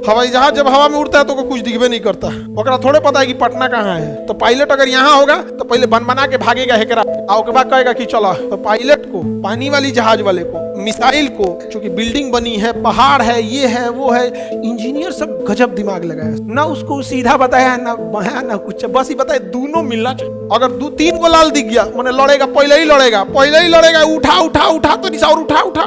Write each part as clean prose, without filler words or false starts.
हवाई जहाज जब हवा में उड़ता है तो कुछ दिखबे नहीं करता, ओकरा थोड़े पता है कि पटना कहाँ है। तो पायलट अगर यहाँ होगा तो पहले बन बना के भागेगा हेकरा, और उसके बाद कहेगा कि चलो। तो पायलट को, पानी वाली जहाज वाले को, मिसाइल को, चूंकि बिल्डिंग बनी है, पहाड़ है, ये है वो है, इंजीनियर सब गजब दिमाग लगाया, ना उसको सीधा बताया ना बाया ना कुछ, बस ही बताया दोनों मिलना चाहिए। अगर 2-3 गो लाल दिख गया मैंने लड़ेगा, पहले ही लड़ेगा, उठा उठा उठा तो निशा और उठा।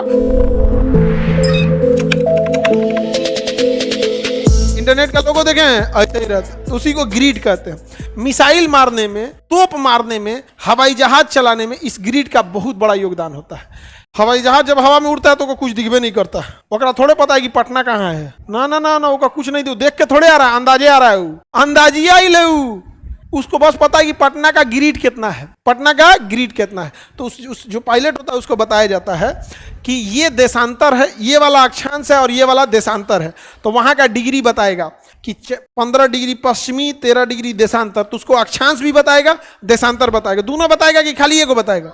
इंटरनेट का लोगो देखें ऐसे ही रहता, उसी को ग्रिड कहते हैं। मिसाइल मारने में, तोप मारने में, हवाई जहाज चलाने में इस ग्रिड का बहुत बड़ा योगदान होता है। हवाई जहाज जब हवा में उड़ता है तो कुछ दिखबे नहीं करता, ओकरा थोड़े पता है कि पटना कहाँ है। ना ओका कुछ नहीं, देख के थोड़े आ रहा है, अंदाजे आ रहा है, अंदाजिया ही ले, उसको बस पता है कि पटना का ग्रिड कितना है, पटना का ग्रिड कितना है। तो उस जो पायलट होता है उसको बताया जाता है कि ये देशांतर है, ये वाला अक्षांश है और ये वाला देशांतर है। तो वहां का डिग्री बताएगा कि 15 डिग्री पश्चिमी, 13 डिग्री देशांतर। तो उसको अक्षांश भी बताएगा, देशांतर बताएगा, दोनों बताएगा कि खाली एगो बताएगा।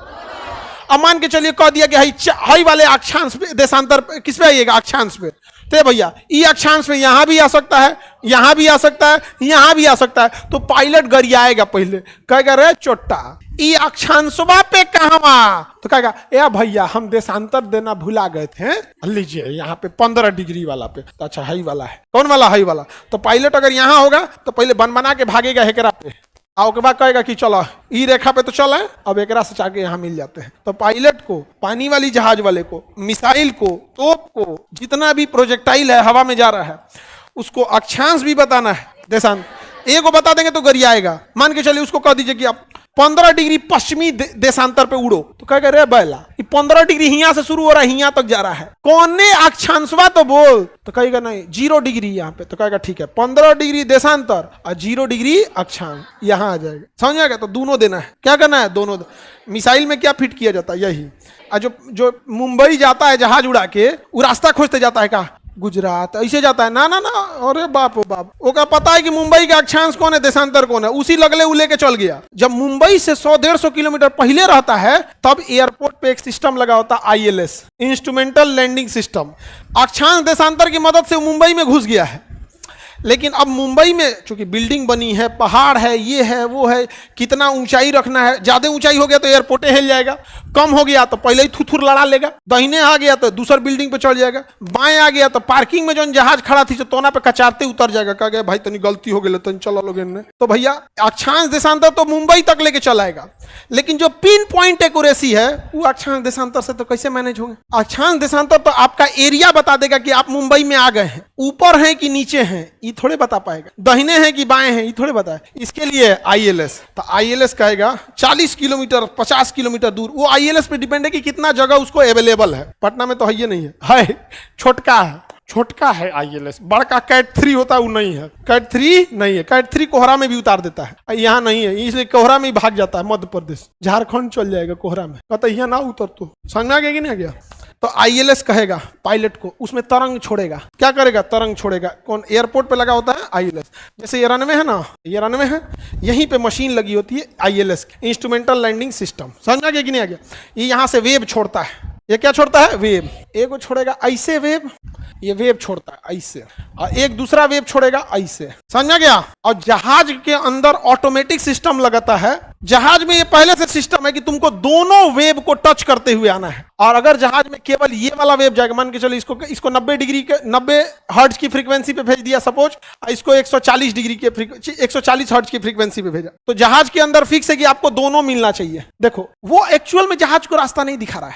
अब मान के चलिए कह दिया कि हाई वाले अक्षांश पे देशांतर किस पे आइएगा, अक्षांश पे। तो भैया ये अक्षांश में यहां भी आ सकता है, यहां भी आ सकता है, यहां भी आ सकता है। तो पायलट गरियाएगा, पहले कहेगा रे चोट्टा ये अक्षांशवा पे कहवा, तो कहेगा ए भैया हम देशांतर देना भुला गए थे, लीजिए यहाँ पे 15 डिग्री वाला पे। तो अच्छा हाई वाला है, कौन वाला, हाई वाला। तो पायलट अगर यहाँ होगा तो पहले बन बना के भागेगा हेकरा पे, और के बाद कहेगा कि चलो ई रेखा पे तो चल है, अब एकरा से जाके यहाँ मिल जाते हैं। तो पायलट को, पानी वाली जहाज वाले को, मिसाइल को, तोप को, जितना भी प्रोजेक्टाइल है हवा में जा रहा है, उसको अक्षांश भी बताना है, देशांतर। एक को बता देंगे तो गरियाएगा। मान के चलिए उसको कह दीजिए कि आप 15 डिग्री पश्चिमी देशांतर पे उड़ो, तो कहेगा रे बैला ये 15 डिग्री हिया से शुरू हो रहा है, हिया तक जा रहा है, कौने अक्षांशवा तो बोल। तो कहेगा नहीं 0 डिग्री यहाँ पे। तो कहेगा ठीक है 15 डिग्री देशांतर और 0 डिग्री अक्षांश, यहाँ आ जाएगा। समझ आएगा। तो दोनों देना है, क्या करना है, दोनों। मिसाइल में क्या फिट किया जाता है, यही। जो मुंबई जाता है जहाज उड़ा के, वो रास्ता खोजते जाता है का गुजरात, ऐसे जाता है ना। अरे बाप ओ बाप, ओका पता है कि मुंबई का अक्षांश कौन है, देशांतर कौन है, उसी लगले वो लेके चल गया। जब मुंबई से 100-150 किलोमीटर पहले रहता है तब एयरपोर्ट पे एक सिस्टम लगा होता है, ILS, इंस्ट्रूमेंटल लैंडिंग सिस्टम। अक्षांश देशांतर की मदद से मुंबई में घुस गया है। लेकिन अब मुंबई में चूंकि बिल्डिंग बनी है, पहाड़ है, ये है वो है, कितना ऊंचाई रखना है, ज्यादा ऊंचाई हो गया तो एयरपोर्ट हिल जाएगा, कम हो गया तो पहले ही थुथुर लड़ा लेगा, दाहिने आ गया तो दूसर बिल्डिंग पे चढ़ जाएगा, बाएं आ गया तो पार्किंग में जो जहाज खड़ा थी तोना पे कचारते उतर जाएगा, कह गया भाई तनी गलती हो गई तनी चला लोगे ने। तो भैया अक्षांश देशांतर तो मुंबई तक लेके चलाएगा, लेकिन जो पिन पॉइंट एक्यूरेसी है वो अक्षांश देशांतर से तो कैसे मैनेज होंगे। अक्षांश देशांतर तो आपका एरिया बता देगा कि आप मुंबई में आ गए हैं, ऊपर हैं कि नीचे हैं ये थोड़े बता पाएगा, दाहिने हैं कि बाएं हैं ये थोड़े बताए। इसके लिए ILS, तो ILS कहेगा 40 किलोमीटर 50 किलोमीटर दूर। वो ILS पे डिपेंड है कि कितना जगह उसको अवेलेबल है। पटना में तो है नहीं है, छोटका है ILS, बड़का कैट 3 होता है वो नहीं है, कैट 3 नहीं है, कैट 3 कोहरा में भी उतार देता है, यहाँ नहीं है, इसलिए कोहरा में ही भाग जाता है, मध्य प्रदेश झारखंड चल जाएगा कोहरा में, कहता यहाँ ना उतर तो समझना गया कि नहीं गया। तो ILS कहेगा पायलट को, उसमें तरंग छोड़ेगा। क्या करेगा, तरंग छोड़ेगा। कौन एयरपोर्ट पे लगा होता है ILS, जैसे ये रनवे है ना, ये रनवे है, यहीं पे मशीन लगी होती है ILS, इंस्ट्रूमेंटल लैंडिंग सिस्टम। समझना गया कि नहीं आ गया। ये यहाँ से वेब छोड़ता है, ये क्या छोड़ता है, वेब। एक वो छोड़ेगा ऐसे वेब, ये वेब छोड़ता है ऐसे, और एक दूसरा वेब छोड़ेगा ऐसे। समझा गया। और जहाज के अंदर ऑटोमेटिक सिस्टम लगाता है। जहाज में ये पहले से सिस्टम है कि तुमको दोनों वेब को टच करते हुए आना है। और अगर जहाज में केवल ये वाला वेब जाएगा, मान के चलो इसको 90 डिग्री के 90 हर्ट्ज की फ्रीक्वेंसी पे भेज दिया सपोज, इसको 140 डिग्री के 140 हर्ट्ज की फ्रीक्वेंसी पे भेजा, तो जहाज के अंदर फिक्स है कि आपको दोनों मिलना चाहिए। देखो वो एक्चुअल में जहाज को रास्ता नहीं दिखा रहा है,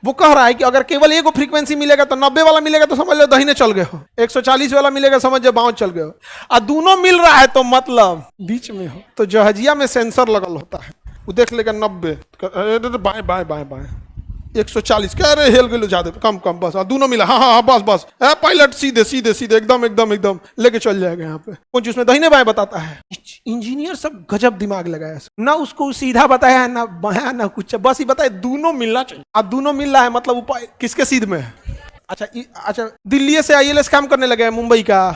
वो कह रहा है कि अगर केवल एक फ्रीक्वेंसी मिलेगा तो 90 वाला मिलेगा तो समझ लो दाहिने चल गए हो, 140 वाला मिलेगा समझ लो बाएं चल गए हो, और दोनों मिल रहा है तो मतलब बीच में हो। तो जहाजिया में सेंसर लगल होता है, वो देख लेगा 90 बाएं बाएं बाएं बाएं 140 कह रहे हेल गए ज्यादा कम कम, बस दोनों मिला, हाँ बस पायलट सीधे सीधे सीधे एकदम लेके चल जाएगा। यहाँ पे कुछ उसमें दाहिने बाएं बताता है। इंजीनियर सब गजब दिमाग लगाया, ना उसको सीधा बताया ना बाया ना कुछ, बस ही बताया दोनों मिलना चाहिए। अब दोनों मिल रहा है मतलब उपाय किसके सीध में है। अच्छा दिल्ली से ILS काम करने लगे मुंबई का,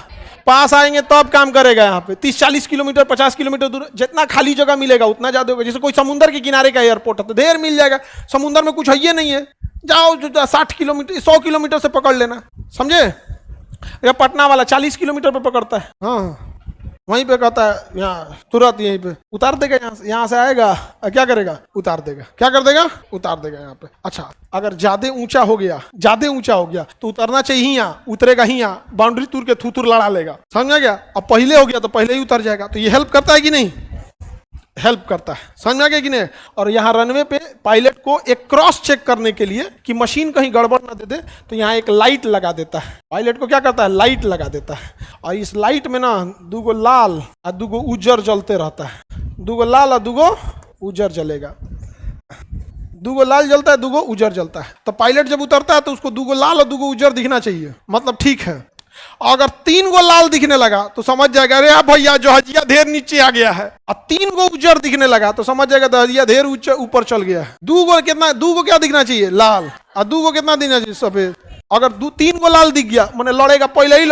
पास आएंगे तब काम करेगा। यहाँ पे 30-40 किलोमीटर 50 किलोमीटर दूर जितना खाली जगह मिलेगा उतना ज्यादा होगा। जैसे कोई समुद्र के किनारे का एयरपोर्ट है तो देर मिल जाएगा, समुद्र में कुछ है ही नहीं है, जाओ 60 किलोमीटर 100 किलोमीटर से पकड़ लेना, समझे। या पटना वाला 40 किलोमीटर पे पकड़ता है, हाँ वहीं पे कहता है यहाँ तुरंत यहीं पे उतार देगा, यहाँ से आएगा क्या करेगा, उतार देगा, क्या कर देगा, उतार देगा यहाँ पे। अच्छा अगर ज्यादा ऊंचा हो गया तो उतरना चाहिए ही यहाँ, उतरेगा ही यहाँ, बाउंड्री तोड़ के थूथूर लड़ा लेगा, समझ गया। अब पहले हो गया तो पहले ही उतर जाएगा। तो ये हेल्प करता है कि नहीं, हेल्प करता है, समझ में आ गया कि नहीं। और यहाँ रनवे पे पायलट को एक क्रॉस चेक करने के लिए कि मशीन कहीं गड़बड़ ना दे दे तो यहाँ एक लाइट लगा देता है। पायलट को क्या करता है, लाइट लगा देता है, और इस लाइट में ना दूगो लाल और दूगो उज्जर जलते रहता है, दूगो लाल और दूगो उज्जर जलेगा, दूगो लाल जलता है दूगो उज्जर जलता है। तो पायलट जब उतरता है तो उसको दूगो लाल और दूगो उज्जर दिखना चाहिए, मतलब ठीक है। अगर 3 गो लाल दिखने लगा तो समझ जाएगा अरे आप भैया जहाजिया ढेर नीचे आ गया है, और 3 गो उज्जर दिखने लगा तो समझ जाएगा जहाजिया ढेर ऊपर चल गया है। 2 गो कितना, 2 गो क्या दिखना चाहिए, लाल, और 2 गो कितना दिखना चाहिए, सफेद। अगर 3 गो लाल दिख गया मैंने लड़ेगा, पहले ही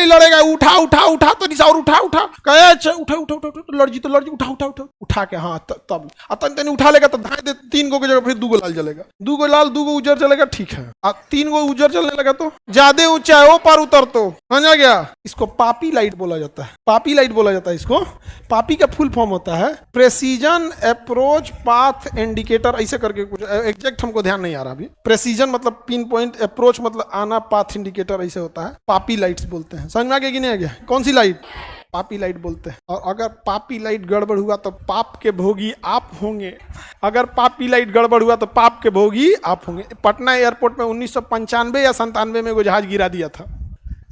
लड़ेगा, उठा तो निशा और उठा कहे लड़जी तो लड़जी, उठा के हाँ तब तन उठा लेगा तो धाए दे 3 गो की जगह फिर 2 गो लाल जलेगा, 2 गो लाल 2 गो उजर चलेगा, ठीक है। 3 गो उजर चलने लगा तो ज्यादा ऊंचा है वो पर उतर तो समझ गया। इसको पापी लाइट बोला जाता है, पापी लाइट बोला जाता है इसको। पापी का फुल फॉर्म होता है प्रेसीजन अप्रोच पाथ इंडिकेटर, ऐसे करके कुछ एग्जैक्ट हमको ध्यान नहीं आ रहा अभी। प्रेसीजन मतलब पिन पॉइंट, अप्रोच मतलब आना, पाथ इंडिकेटर ऐसे होता है। पापी लाइट्स बोलते हैं, समझ में आ गया कि नहीं आ गया, कौन सी लाइट, पापी लाइट बोलते हैं। और अगर पापी लाइट गड़बड़ हुआ तो पाप के भोगी आप होंगे, अगर पापी लाइट गड़बड़ हुआ तो पाप के भोगी आप होंगे। पटना एयरपोर्ट में 1995 या 97 में वो जहाज गिरा दिया था,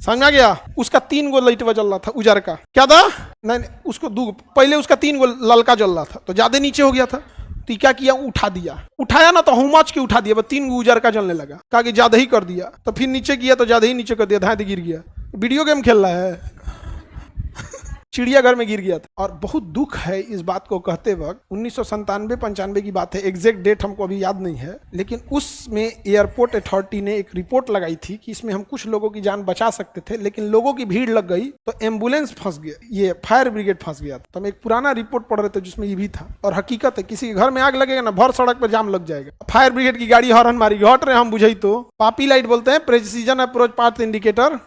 समझ में आ गया। उसका 3 गो लाइट जल रहा था, उजर का क्या था, नहीं उसको 2, पहले उसका 3 गो ललका जल रहा था तो ज्यादा नीचे हो गया था, तो क्या किया, उठा दिया, उठाया ना तो हुमाच के उठा दिया, बस 3 गो उजर का जलने लगा, कहा कि ज्यादा ही कर दिया, तो फिर नीचे किया तो ज्यादा ही नीचे कर दिया, धाए गिर गया। वीडियो गेम खेल रहा है चिड़ियाघर में गिर गया था। और बहुत दुख है इस बात को कहते वक्त, 1997-95 की बात है, एग्जैक्ट डेट हमको अभी याद नहीं है, लेकिन उसमें एयरपोर्ट अथॉरिटी ने एक रिपोर्ट लगाई थी कि इसमें हम कुछ लोगों की जान बचा सकते थे, लेकिन लोगों की भीड़ लग गई तो एम्बुलेंस फंस गया, ये फायर ब्रिगेड फंस गया था। तो हम एक पुराना रिपोर्ट पढ़ रहे थे जिसमें ये भी था, और हकीकत है किसी के घर में आग लगेगा ना, भर सड़क पर जाम लग जाएगा, फायर ब्रिगेड की गाड़ी हॉर्न मारेगी, हट रहे हम बुझाई तो। पापी लाइट बोलते हैं प्रेसिजन अप्रोच पाथ इंडिकेटर,